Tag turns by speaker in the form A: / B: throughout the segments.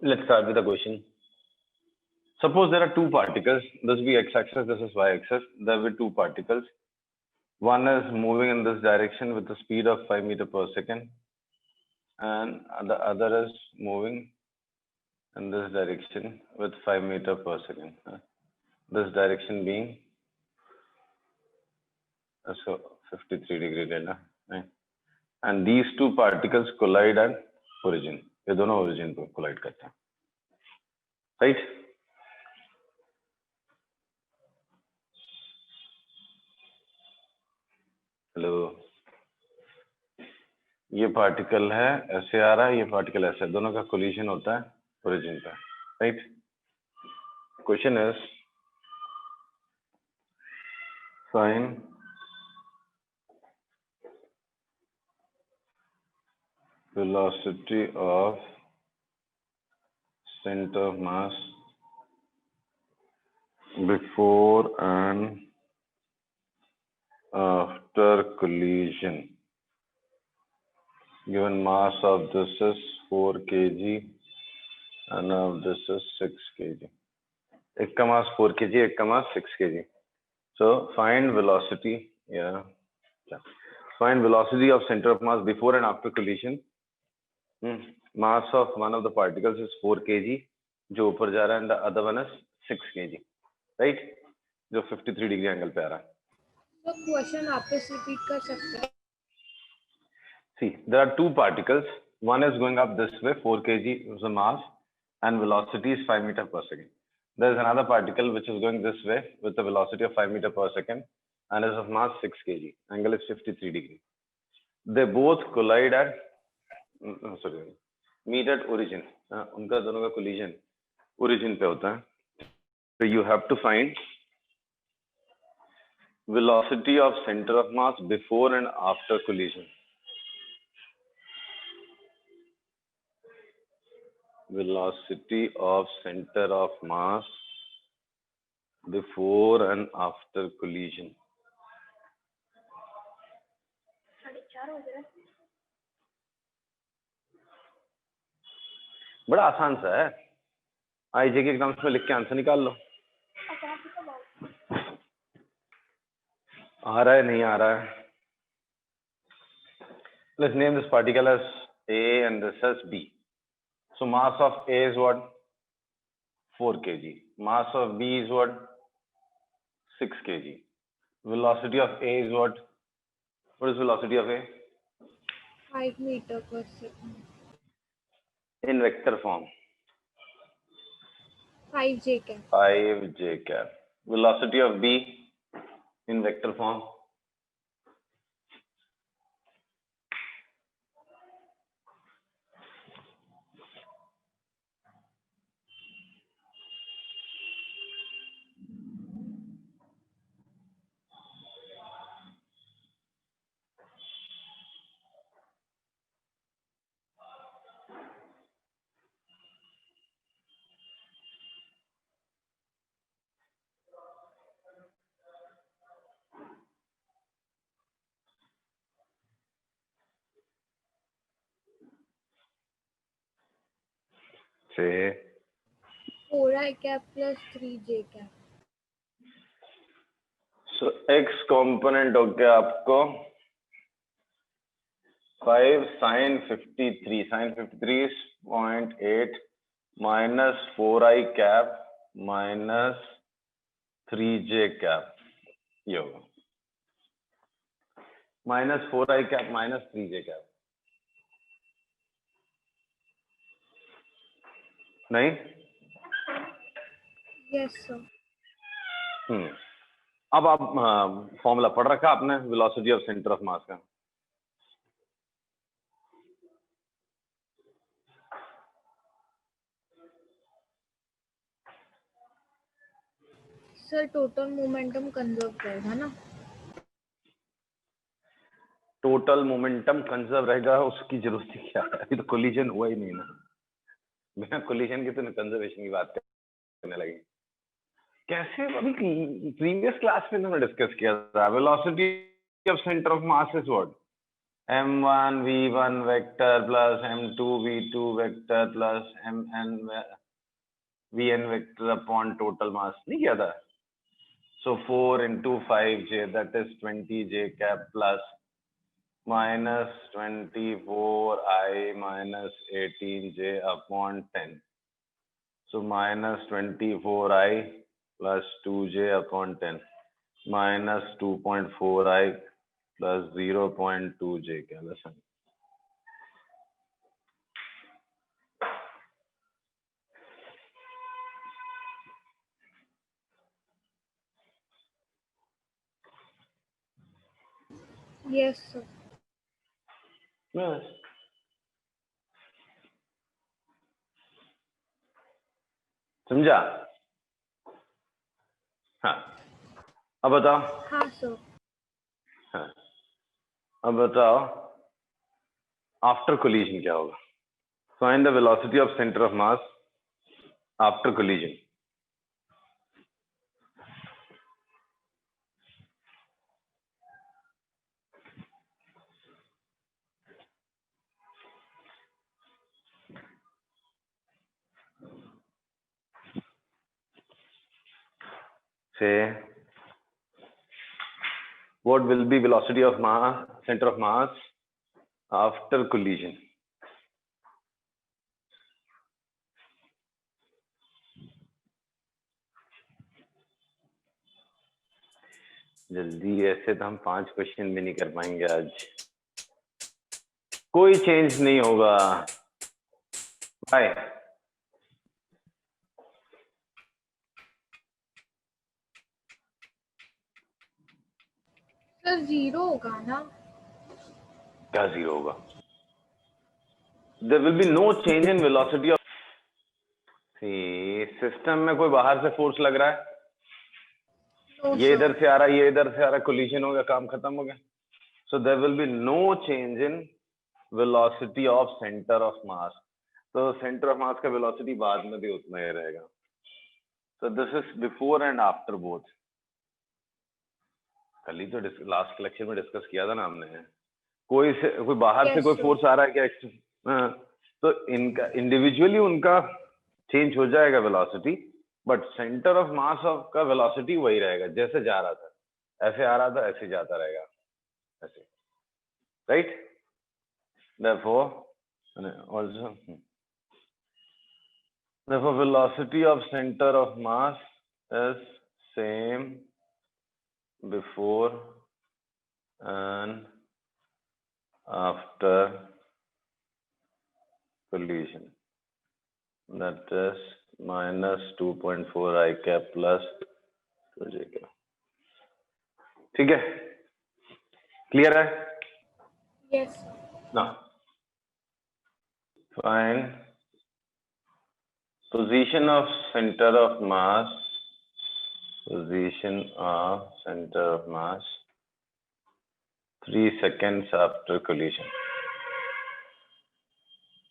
A: Let's start with the question. Suppose there are two particles. This will be x-axis, this is y-axis. There will be two particles. One is moving in this direction with a speed of 5 meters per second, and the other is moving in this direction with 5 meters per second. This direction being so 53-degree delta, right? And these two particles collide at origin. ये दोनों origin पे collide करते हैं, right? Hello, ये particle है ऐसे आ रहा है, ये पार्टिकल ऐसे, दोनों का कोलिजन होता है ओरिजिन पे, right? Question is find velocity of center of mass before and after collision. Given mass of this is 4 kg and of this is 6 kg. एक का mass 4 kg, एक का mass 6 kg. So find velocity, find velocity of center of mass before and after collision. Mass of one of the particles is 4 kg, जो ऊपर जा रहा है, and the other one is 6 kg, right? जो 53 degree angle पे आ रहा है.
B: तो क्वेश्चन वापस रिपीट कर सकते हैं?
A: See, there are two particles. One is going up this way, 4 kg is the mass, and velocity is 5 meters per second. There is another particle which is going this way with a velocity of 5 meters per second and is of mass 6 kg. Angle is 53 degree. They both collide at meet at origin. उनका दोनों का collision origin पे होता है. So you have to find velocity of center of mass before and after collision. Velocity of center of mass before and after collision. बड़ा आसान सा है. आईजे के एग्जाम्स में लिख के आंसर निकाल लो. आ रहा है नहीं आ रहा है? Let's name this particle as A and this as B. So mass of A is what? 4 kg. Mass of B is what? 6 kg. Velocity of A is what? What is velocity of A?
B: 5 meters per second.
A: In vector form.
B: 5j cap.
A: 5j cap. Velocity of B in vector form. Say
B: 4i cap plus 3j cap.
A: So x component हो गया आपको 5 sin 53. Sin 53 is 0.8 minus 4i cap minus 3j cap. ये होगा minus 4i cap minus 3j cap. नहीं?
B: Yes sir.
A: अब आप formula पढ़ रखा आपने velocity of centre of mass का?
B: सर टोटल मोमेंटम कंजर्व रहेगा ना?
A: टोटल मोमेंटम कंजर्व रहेगा, उसकी जरूरत क्या है? अभी तो कोलिजन हुआ ही नहीं ना. बिना कोलिजन के तो कंजर्वेशन की बात करने लगे. कैसे? अभी प्रीवियस क्लास में हमने डिस्कस किया था velocity of centre of mass is what? m1 v1 vector plus m2 v2 vector plus mn vn vector upon total mass नहीं किया था? So 4 into 5j, that is 20j cap plus minus 24i minus 18j upon 10. So minus 24i plus 2j upon 10 minus 2.4i plus 0.2j. क्या लसन?
B: Yes, sir.
A: Yes. समझा? हाँ. अब बताओ.
B: हाँ सर.
A: हाँ. अब बताओ. After collision क्या होगा? Find the velocity of center of mass after collision. Say, what will be velocity of mass, center of mass after collision? जल्दी ऐसे तो हम 5 क्वेश्चन भी नहीं कर पाएंगे आज. कोई चेंज नहीं होगा. बाय.
B: सर 0 होगा ना?
A: क्या 0 होगा? There will be no change in velocity of. See, system में कोई बाहर से फोर्स लग रहा है.
B: No,
A: ये
B: sir.
A: इधर से आ रहा है, ये इधर से आ रहा है, कोलिजन हो गया, काम खत्म हो गया. So there will be no change in velocity of center of mass. तो center of mass का velocity बाद में भी उतना ही रहेगा. So this is before and after both. कल ही तो लास्ट लेक्चर में डिस्कस किया था ना हमने. कोई बाहर से
B: Yes,
A: कोई
B: sir.
A: फोर्स आ रहा है क्या? तो इनका इंडिविजुअली उनका चेंज हो जाएगा velocity, but centre of mass of का वेलोसिटी वही रहेगा जैसे जा रहा था. ऐसे आ रहा था, ऐसे जाता रहेगा, ऐसे. Right? Therefore, also, therefore velocity of center of mass is same before and after collision. That is minus 2.4 I cap plus 2j cap. ठीक है? क्लियर है?
B: Yes, sir.
A: Now, find position of center of mass. Position of center of mass 3 seconds after collision.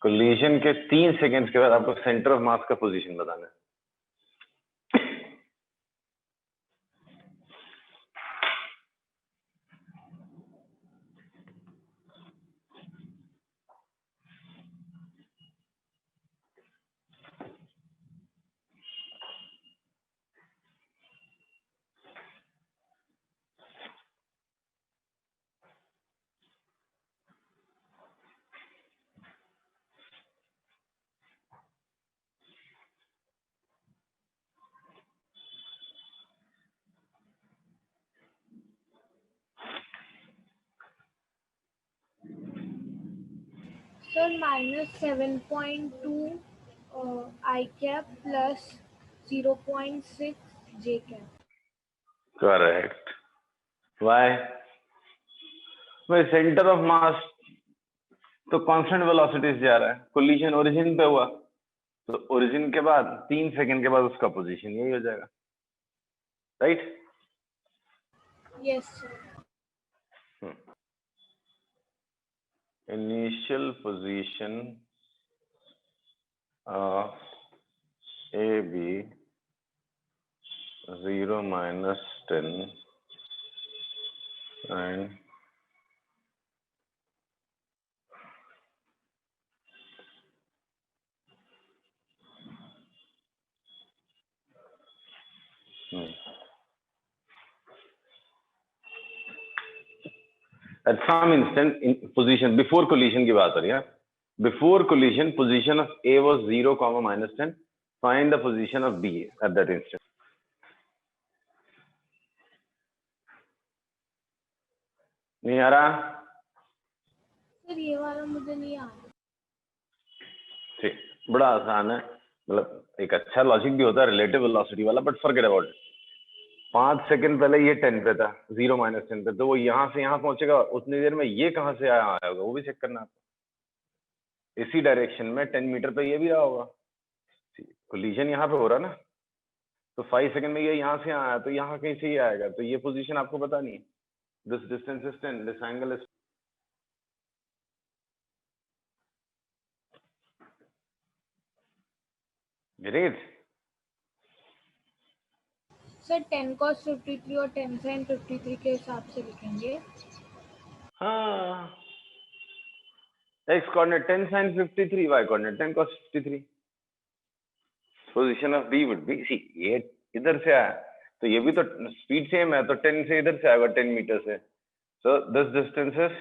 A: Collision के 3 seconds के बाद आपको center of mass का position बताना है.
B: Sir, minus 7.2 I cap plus 0.6 J cap.
A: Correct. Why? भाई centre of मास तो constant velocity से जा रहा है. कोलिजन ओरिजिन पे हुआ, तो ओरिजिन के बाद 3 सेकंड के बाद उसका पोजीशन यही हो जाएगा. Right?
B: Yes, sir.
A: Initial position of AB 0 minus 10 and At some instant in position before collision की बात हो रही है. Before collision, position of A was 0, -10. Find the position of B at that instant. नहीं आ रहा?
B: सर ये वाला मुझे नहीं आ रहा.
A: ठीक, बड़ा आसान है. मतलब एक अच्छा लॉजिक भी होता है रिलेटिव वेलोसिटी वाला, but forget about it. 5 second पहले ये 10 पे था, 0 -10 पे, तो वो यहाँ से यहाँ पहुंचेगा, उतनी देर में ये कहाँ से आया होगा वो भी चेक करना है. इसी डायरेक्शन में 10 मीटर पे ये भी रहा होगा. कोलिजन यहाँ पे हो रहा ना, तो 5 सेकंड में ये यहाँ से आया, तो यहाँ कहीं से ही आएगा, तो ये पोजीशन आपको पता नहीं है. This distance is 10, this angle is. Great.
B: Sir 10 cos 53 और 10 sin 53 के हिसाब से लिखेंगे.
A: हाँ, x coordinate 10 sin 53, y coordinate 10 cos 53. Position of B would be, see, ये इधर से आया, तो ये भी तो स्पीड सेम है, तो 10 से इधर से आएगा 10 मीटर से. So this distance is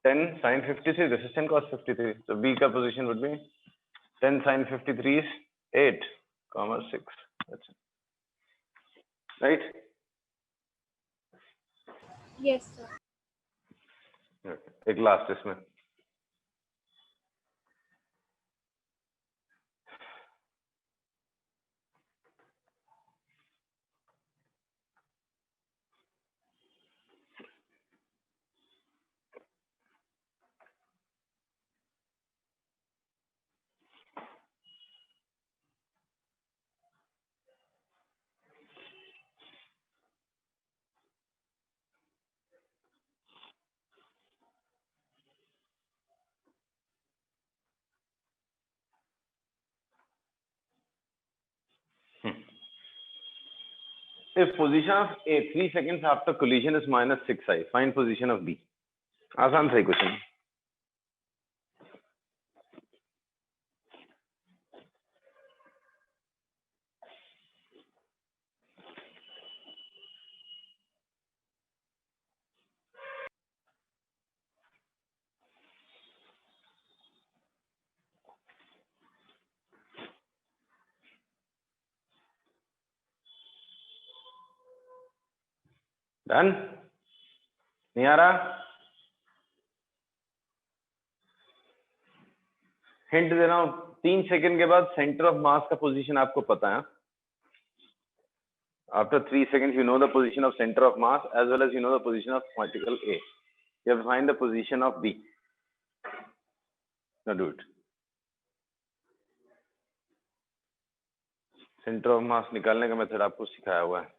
A: 10 sin 53. This is 10 cos 53. So B का position would be 10 sin 53 is 8, 6. That's it. Right?
B: Yes sir.
A: Okay. एक लास्ट इसमें. If position of A 3 seconds after collision is -6i, find position of B. आसान सही question. Done? नहीं आ रहा? Hint दे रहा हूं, 3 second के बाद सेंटर ऑफ मास का पोजीशन आपको पता है. After 3 seconds, you know the position of center of mass as well as you know the position of particle A. You have to find the position of B. Now do it. Center of mass निकालने का method आपको सिखाया हुआ है.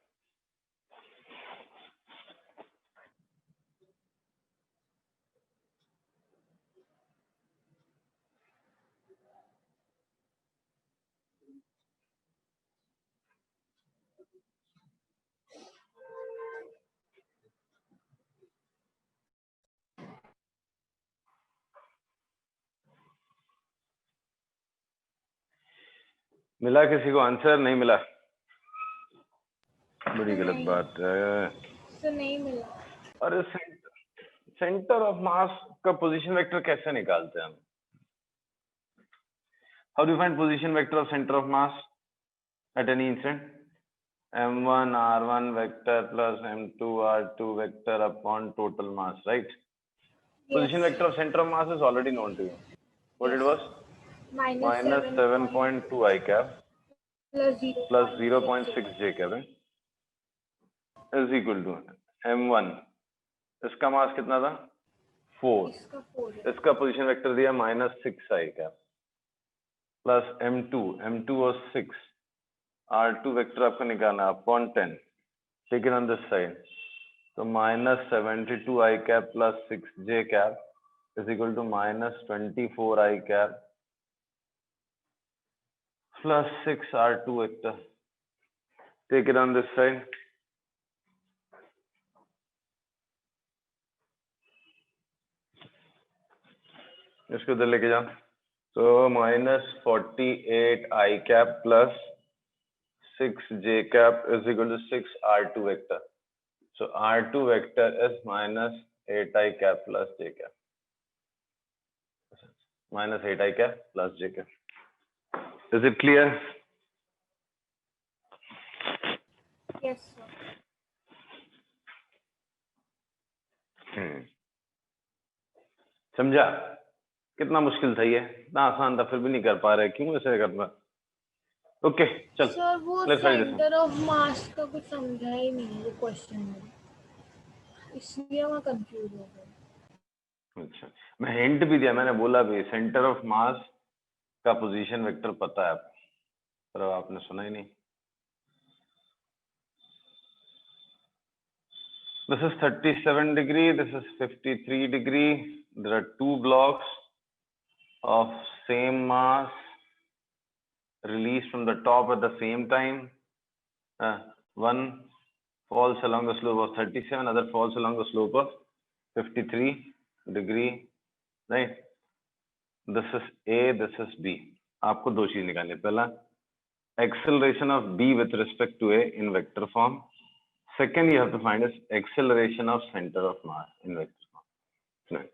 A: मिला किसी को answer? नहीं मिला? बड़ी गलत बात है.
B: सर नहीं मिला.
A: अरे सेंटर ऑफ मास का पोजीशन वेक्टर कैसे निकालते हैं हम? How do find position vector of centre of mass at any instant? m1 r1 vector plus m2 r2 vector upon total mass, right? Position vector of center of mass is already known to you. What it was? Minus 7.2 I cap plus 0.6 j cap is equal to m1. इसका मास कितना था? 4. इसका position vector दिया -6 I cap plus m2 was 6. R2 vector आपको निकालना upon 10. Take it on this side. तो -72 I cap plus 6 j cap is equal to -24 I cap plus 6 R2 vector. Take it on this side. इसको इधर लेके जाओ. तो -48 I cap plus 6 j cap is equal to 6 R2 vector. So R2 vector is 8 I cap plus j cap minus 8 I cap plus j cap. Is it clear?
B: Yes, sir.
A: समझा? कितना मुश्किल था ये? इतना आसान था फिर भी नहीं कर पा रहे, क्यों ऐसे करना? ओके चल
B: सर वो
A: let's try this one.
B: Centre of mass का कुछ समझा ही नहीं वो क्वेश्चन में, इसलिए मैं कंफ्यूज हो गई।
A: अच्छा, मैं हिंट भी दिया, मैंने बोला भी सेंटर ऑफ मास का पोजीशन वेक्टर पता है आपको, पर अब आपने सुना ही नहीं. This is 37 degree, this is 53 degree. There are two blocks of same mass released from the top at the same time. One falls along the slope of 37, other falls along the slope of 53 degree, right? This is A, this is B. आपको दो चीज निकालनी है. पहला, acceleration of B with respect to A in vector form. Second, you have to find is acceleration of center of mass in vector form. Right.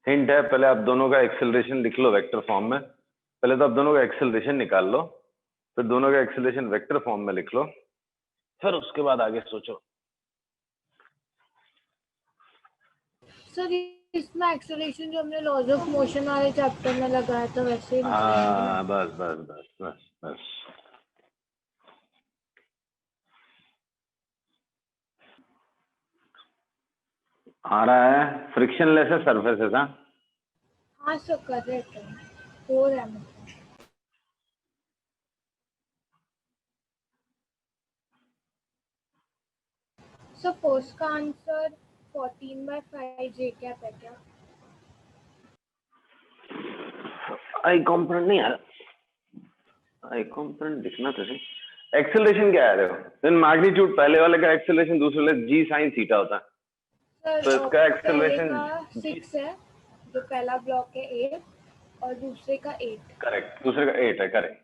A: Hint है, पहले आप दोनों का एक्सेलरेशन लिख लो वेक्टर फॉर्म में. पहले तो आप दोनों का एक्सेलरेशन निकाल लो, फिर दोनों का एक्सेलरेशन वेक्टर फॉर्म में लिख लो, फिर उसके बाद आगे सोचो.
B: सर इसमें एक्सेलरेशन जो हमने लॉज ऑफ मोशन वाले चैप्टर में लगाया था वैसे ही
A: हाँ बस बस बस बस बस. आ रहा है फ्रिक्शनलेस है सरफेसेस.
B: हाँ सर करेक्ट है, हो रहा है मतलब. सर फर्स्ट का आंसर 14/5 जे कैप है क्या?
A: आई कॉम्पोनेंट नहीं आ रहा. आई कॉम्पोनेंट दिखना तो सही. एक्सेलरेशन क्या है देखो, इन मैग्नीट्यूड पहले वाले का एक्सेलरेशन दूसरे वाले जी साइन थीटा होता है.
B: सर
A: तो इसका एक्सेलरेशन
B: पहले का 6 है, जो पहला ब्लॉक है 8 और दूसरे का 8.
A: करेक्ट, दूसरे का 8 है. करेक्ट.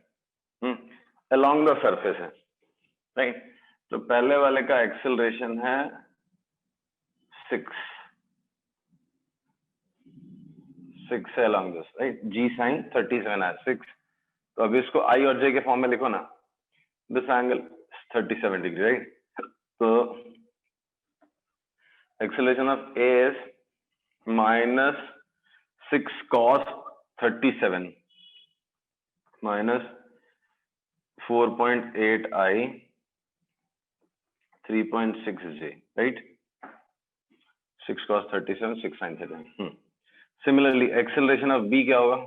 A: अलोंग द सरफेस है, राइट. तो पहले वाले का एक्सेलरेशन है 6 है along this, right. G sine 37 है 6. तो अभी इसको आई और जे के फॉर्म में लिखो ना. This angle 37 degree, right. तो acceleration of A is minus 6 cos 37 minus 4.8 I 3.6 J, right? 6 cos 37, 6 sin 37. Similarly, acceleration of B क्या होगा?